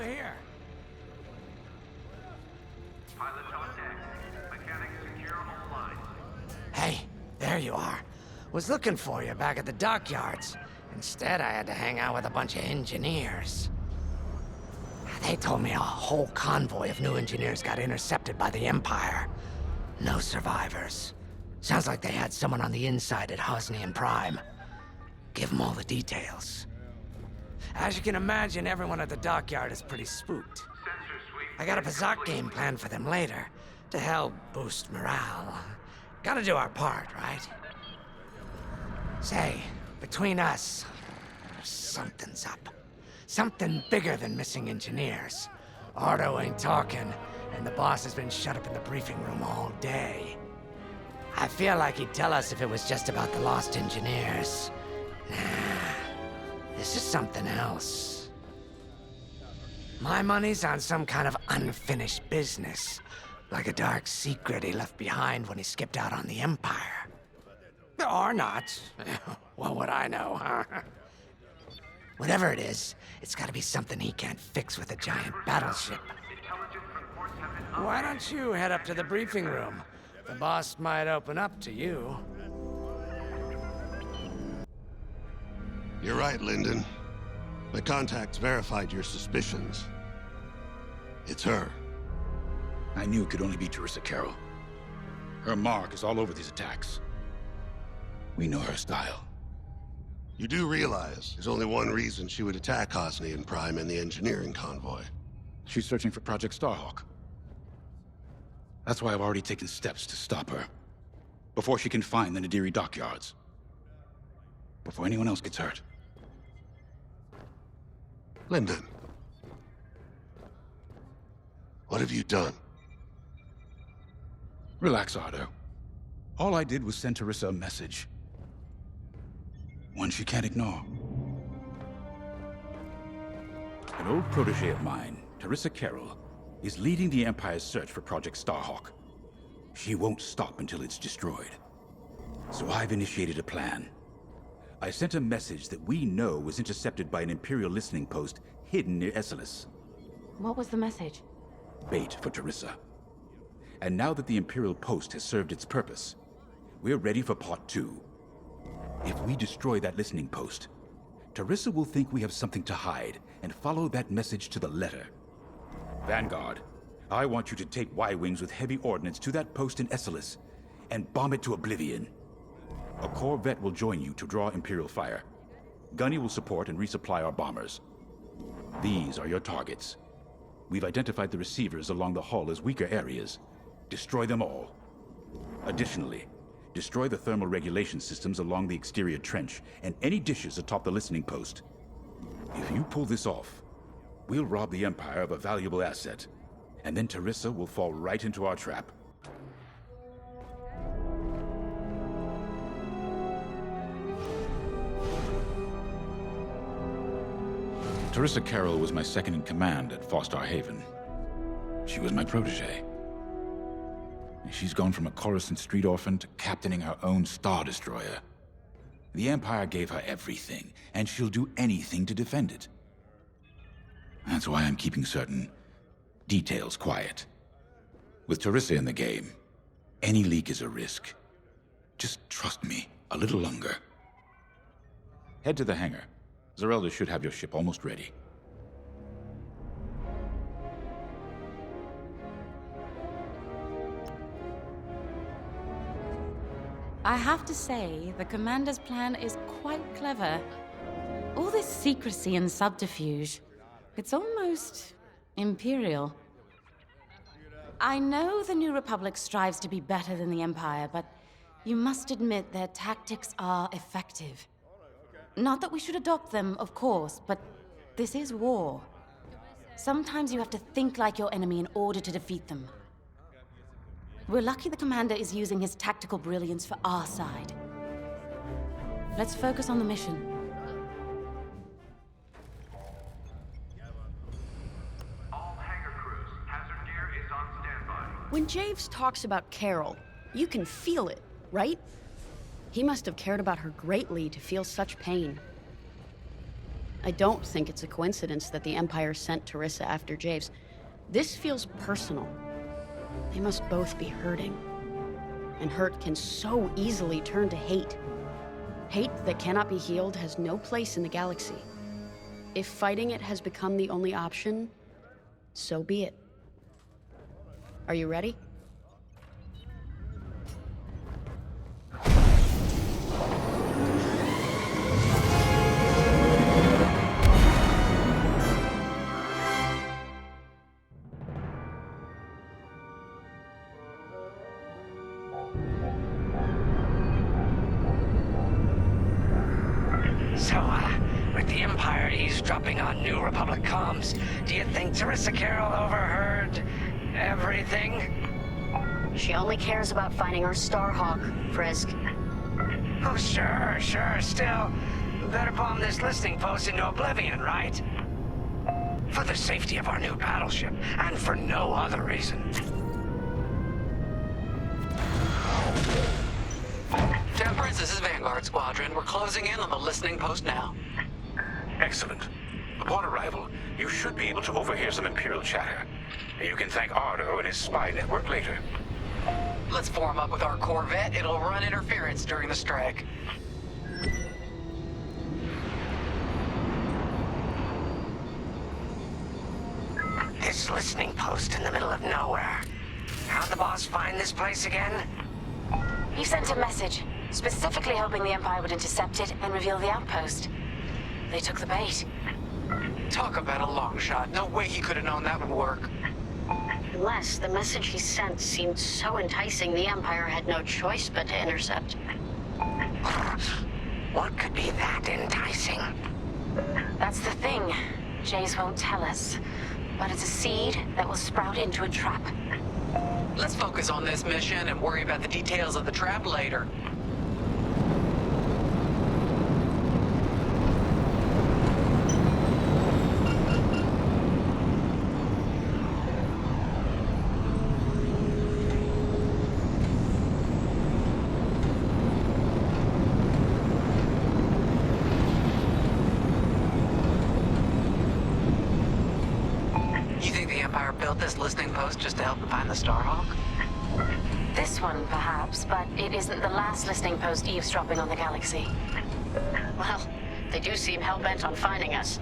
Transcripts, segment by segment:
over here. Pilot on deck. Mechanics secure all lines. Hey, there you are. Was looking for you back at the dockyards. Instead, I had to hang out with a bunch of engineers. They told me a whole convoy of new engineers got intercepted by the Empire. No survivors. Sounds like they had someone on the inside at Hosnian Prime. Give them all the details. As you can imagine, everyone at the dockyard is pretty spooked. I got a bizarre game planned for them later, to help boost morale. Gotta do our part, right? Say, between us, something's up. Something bigger than missing engineers. Ardo ain't talking, and the boss has been shut up in the briefing room all day. I feel like he'd tell us if it was just about the lost engineers. Nah, this is something else. My money's on some kind of unfinished business, like a dark secret he left behind when he skipped out on the Empire. Or not. What would I know, huh? Whatever it is, it's gotta be something he can't fix with a giant battleship. Why don't you head up to the briefing room? The boss might open up to you. You're right, Lyndon. My contacts verified your suspicions. It's her. I knew it could only be Teresa Carroll. Her mark is all over these attacks. We know her style. You do realize there's only one reason she would attack Hosnian Prime and the engineering convoy. She's searching for Project Starhawk. That's why I've already taken steps to stop her. Before she can find the Nadiri dockyards. Before anyone else gets hurt. Lyndon. What have you done? Relax, Ardo. All I did was send Teresa a message. One she can't ignore. An old protege of mine, Teresa Carroll, is leading the Empire's search for Project Starhawk. She won't stop until it's destroyed. So I've initiated a plan. I sent a message that we know was intercepted by an Imperial listening post hidden near Esselis. What was the message? Bait for Teresa. And now that the Imperial post has served its purpose, we're ready for part 2. If we destroy that listening post, Teresa will think we have something to hide and follow that message to the letter. Vanguard, I want you to take Y-Wings with heavy ordnance to that post in Esselis and bomb it to oblivion. A corvette will join you to draw Imperial fire. Gunny will support and resupply our bombers. These are your targets. We've identified the receivers along the hull as weaker areas. Destroy them all. Additionally, destroy the thermal regulation systems along the exterior trench and any dishes atop the listening post. If you pull this off, we'll rob the Empire of a valuable asset, and then Teresa will fall right into our trap. Teresa Carroll was my second in command at Fostar Haven. She was my protege. She's gone from a Coruscant street orphan to captaining her own Star Destroyer. The Empire gave her everything, and she'll do anything to defend it. That's why I'm keeping certain details quiet. With Teresa in the game, any leak is a risk. Just trust me a little longer. Head to the hangar. Zerelda should have your ship almost ready. I have to say, the Commander's plan is quite clever. All this secrecy and subterfuge, it's almost Imperial. I know the New Republic strives to be better than the Empire, but you must admit their tactics are effective. Not that we should adopt them, of course, but this is war. Sometimes you have to think like your enemy in order to defeat them. We're lucky the Commander is using his tactical brilliance for our side. Let's focus on the mission. All hangar crews, hazard gear is on standby. When Javes talks about Carol, you can feel it, right? He must have cared about her greatly to feel such pain. I don't think it's a coincidence that the Empire sent Teresa after Javes. This feels personal. They must both be hurting. And hurt can so easily turn to hate. Hate that cannot be healed has no place in the galaxy. If fighting it has become the only option, so be it. Are you ready? With the Empire eavesdropping on New Republic comms, do you think Teresa Carroll overheard everything? She only cares about finding our Starhawk, Frisk. Oh, sure. Still, better bomb this listening post into oblivion, right? For the safety of our new battleship, and for no other reason. Temperance, this is Vanguard Squadron. We're closing in on the listening post now. Excellent. Upon arrival, you should be able to overhear some Imperial chatter. You can thank Ardo and his spy network later. Let's form up with our Corvette. It'll run interference during the strike. This listening post in the middle of nowhere. How'd the boss find this place again? He sent a message, specifically hoping the Empire would intercept it and reveal the outpost. They took the bait. Talk about a long shot. No way he could have known that would work. Unless the message he sent seemed so enticing, the Empire had no choice but to intercept. What could be that enticing? That's the thing. Jace won't tell us. But it's a seed that will sprout into a trap. Let's focus on this mission and worry about the details of the trap later. This listening post just to help them find the Starhawk? This one, perhaps, but it isn't the last listening post eavesdropping on the galaxy. Well, they do seem hell-bent on finding us.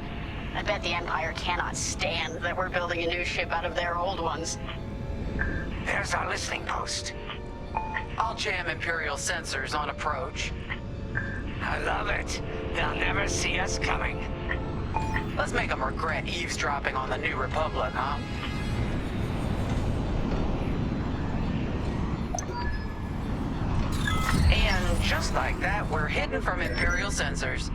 I bet the Empire cannot stand that we're building a new ship out of their old ones. There's our listening post. I'll jam Imperial sensors on approach. I love it. They'll never see us coming. Let's make them regret eavesdropping on the New Republic, huh? And just like that, we're hidden from Imperial sensors.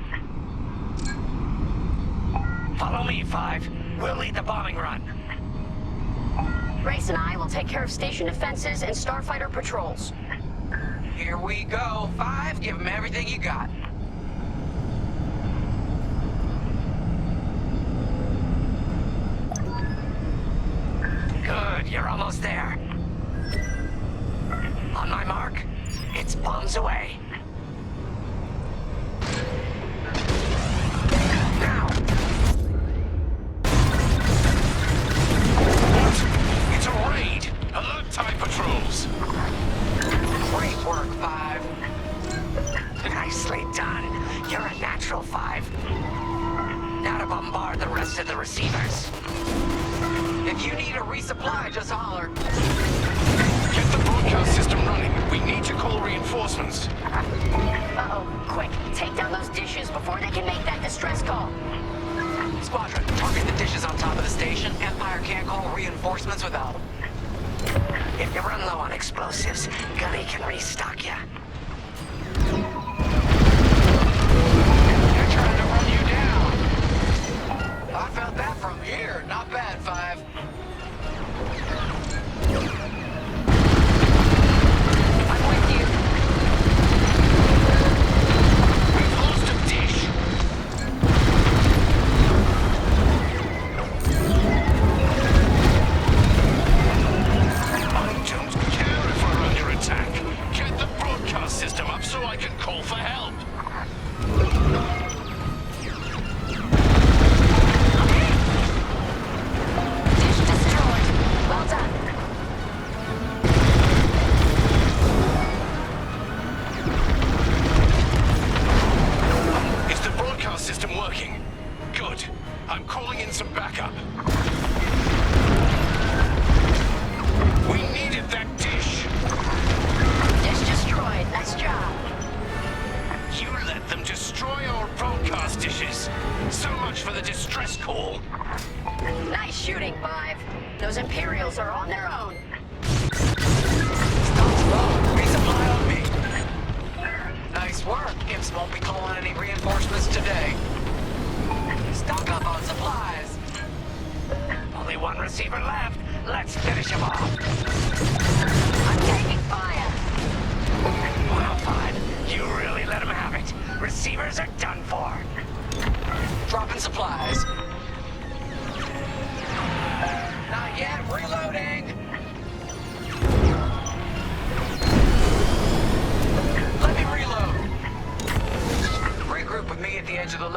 Follow me, Five. We'll lead the bombing run. Race and I will take care of station defenses and starfighter patrols. Here we go. Five, give them everything you got. Good, you're almost there. On my mark. It's bombs away. Now! What? It's a raid! Alert TIE patrols! Great work, Five. Nicely done. You're a natural, Five. Now to bombard the rest of the receivers. If you need a resupply, just holler. Get the broadcast system running. We need to call reinforcements. Uh-oh. Quick, take down those dishes before they can make that distress call. Squadron, target the dishes on top of the station. Empire can't call reinforcements without them. If you run low on explosives, Gunny can restock you. They're trying to run you down. I felt that from here. Not bad, Five. I'm with you. We've lost a dish. I don't care if we're under attack. Get the broadcast system up so I can call for help.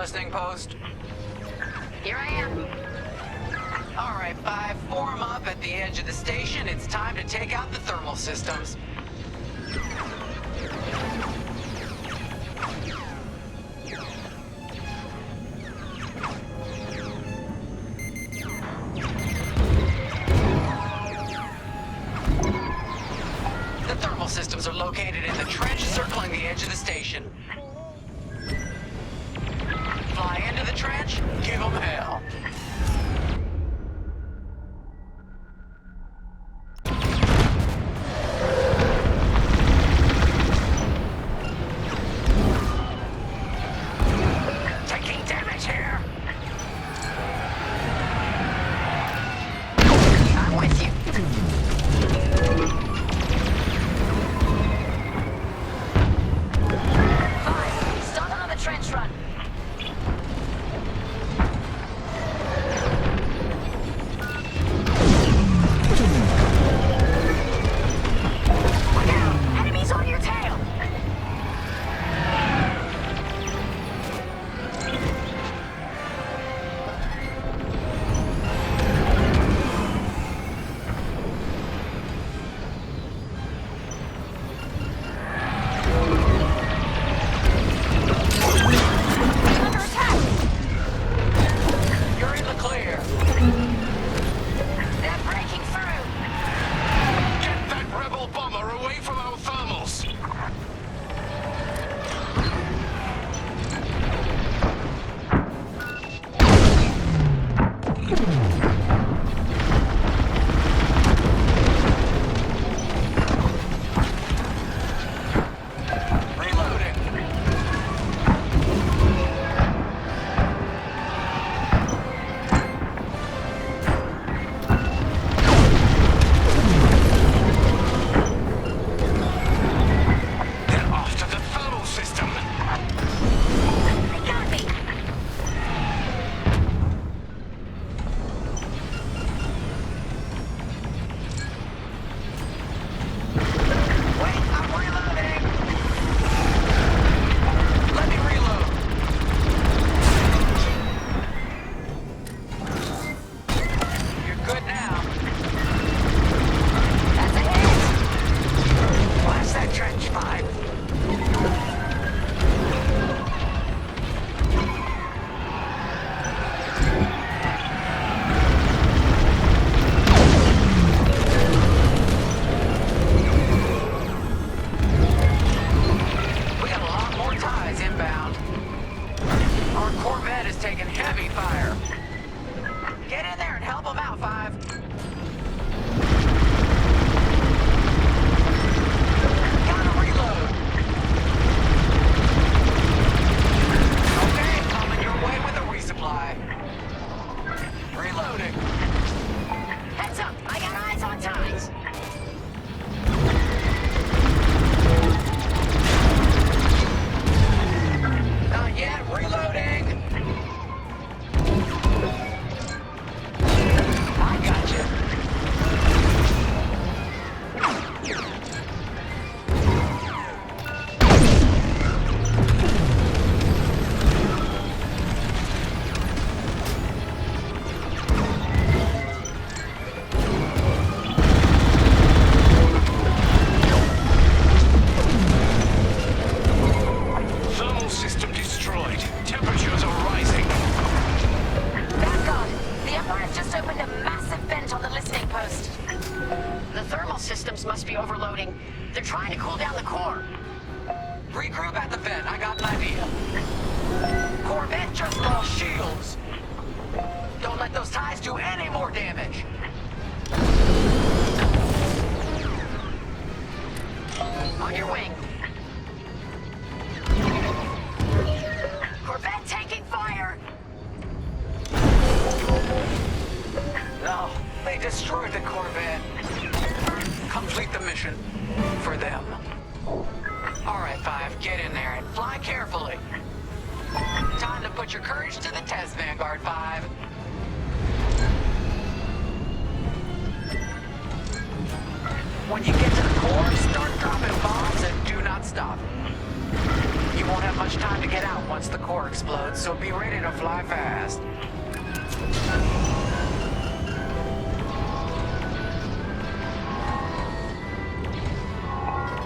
listening post? Here I am. All right, 5, form up at the edge of the station. It's time to take out the thermal systems. The thermal systems are located in the trench circling the edge of the station. Fly into the trench, give them hell. Taking damage here. I'm with you. Start another trench run. Look out! Enemies on your tail! Under attack! You're in the clear. They're breaking through! Get that rebel bomber away from our thermals. Reloading. They're after the thermal system. They got me! Wait, I'm reloading. Let me reload. You're good now. That's a hit! Blast that trench, 5. We got a lot more ties inbound. Our Corvette is taking heavy fire. Get in there and help them out, 5. Gotta reload. Okay, coming your way with a resupply. Reloading. Heads up! I got eyes on ties! Not yet, reloading. I got you. Thermal system destroyed. Temperatures are rising. Vanguard, the Empire's just opened a massive vent on the listening post. The thermal systems must be overloading. They're trying to cool down the core. Regroup at the vent. I got an idea. Corvette just lost shields. Don't let those ties do any more damage. On your wing. Corvette taking fire! No, they destroyed the Corvette. Complete the mission. For them. All right, 5, get in there and fly carefully. Time to put your courage to the test, Vanguard 5. When you get to the core, start dropping bombs and do not stop. You won't have much time to get out once the core explodes, so be ready.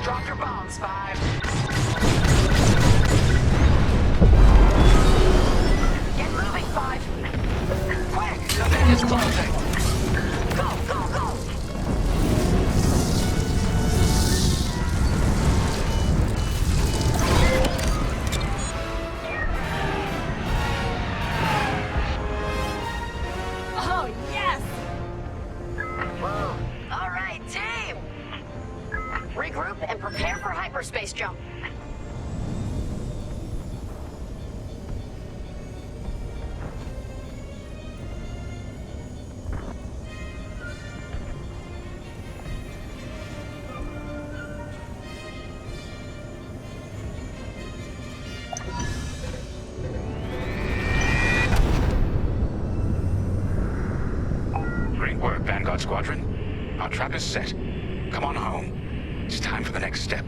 Drop your bombs, 5. Get moving, 5. Quick! The thing is closing. Go, go, go! Oh, yes! Woo! All right, team! Regroup and prepare for hyperspace jump. Great work, Vanguard Squadron. Our trap is set. Come on home. It's time for the next step.